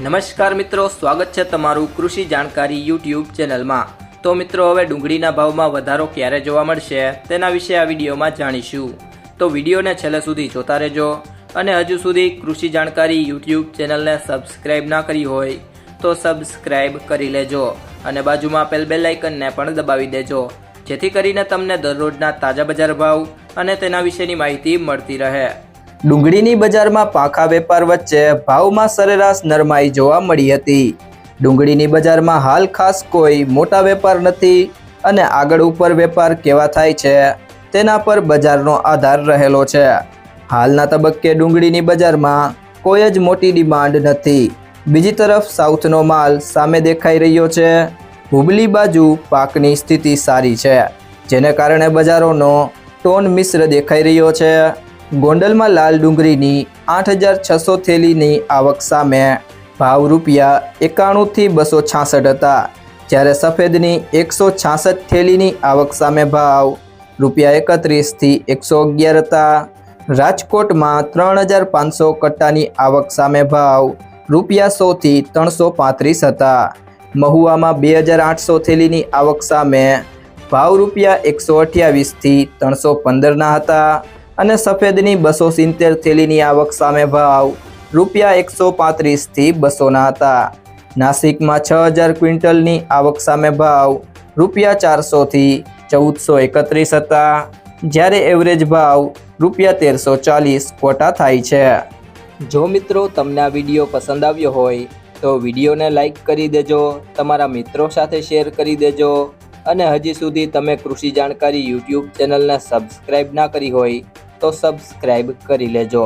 નમસ્કાર મિત્રો, સ્વાગત છે તમારું કૃષિ જાણકારી યુટ્યુબ ચેનલમાં। તો મિત્રો, હવે ડુંગળીના ભાવમાં વધારો ક્યારે જોવા મળશે તેના વિશે આ વિડીયોમાં જાણીશું। તો વિડીયોને છેલ્લે સુધી જોતા રહેજો અને હજુ સુધી કૃષિ જાણકારી યુટ્યુબ ચેનલને સબસ્ક્રાઇબ ના કરી હોય તો સબસ્ક્રાઇબ કરી લેજો અને બાજુમાં આપેલ બેલ આઇકનને પણ દબાવી દેજો, જેથી કરીને તમને દરરોજના તાજા બજાર ભાવ અને તેના વિશેની માહિતી મળતી રહે। ડુંગળીની બજારમાં પાંખા વેપાર વચ્ચે ભાવમાં સરેરાશ નરમાઈ જોવા મળી હતી। ડુંગળીની બજારમાં હાલ ખાસ કોઈ મોટા વેપાર નથી અને આગળ ઉપર વેપાર કેવા થાય છે તેના પર બજારનો આધાર રહેલો છે। હાલના તબક્કે ડુંગળીની બજારમાં કોઈ જ મોટી ડિમાન્ડ નથી। બીજી તરફ સાઉથનો માલ સામે દેખાઈ રહ્યો છે। હુબલી બાજુ પાકની સ્થિતિ સારી છે, જેને કારણે બજારોનો ટોન મિશ્ર દેખાઈ રહ્યો છે। ગોંડલમાં લાલ ડુંગળીની 8600 થેલીની આવક સામે ભાવ ₹91 થી 266 હતા, જ્યારે સફેદની 166 થેલીની આવક સામે ભાવ ₹31 થી 111 હતા। રાજકોટમાં 3500 કટ્ટાની આવક સામે ભાવ ₹100 થી 335 હતા। મહુવામાં 2800 થેલીની આવક સામે ભાવ ₹128 થી 315 હતા અને સફેદની 270 થેલીની આવક સામે ભાવ ₹135 થી 200 હતા। નાસિકમાં 6000 ક્વિન્ટલની આવક સામે ભાવ ₹400 થી 1431 હતા, જ્યારે એવરેજ ભાવ ₹1340 ક્વોટા થાય છે। જો મિત્રો તમને આ વિડીયો પસંદ આવ્યો હોય તો વિડીયોને લાઈક કરી દેજો, તમારા મિત્રો સાથે શેર કરી દેજો અને હજી સુધી તમે કૃષિ જાણકારી યુટ્યુબ ચેનલને સબસ્ક્રાઇબ ના કરી હોય તો સબસ્ક્રાઇબ કરી લેજો।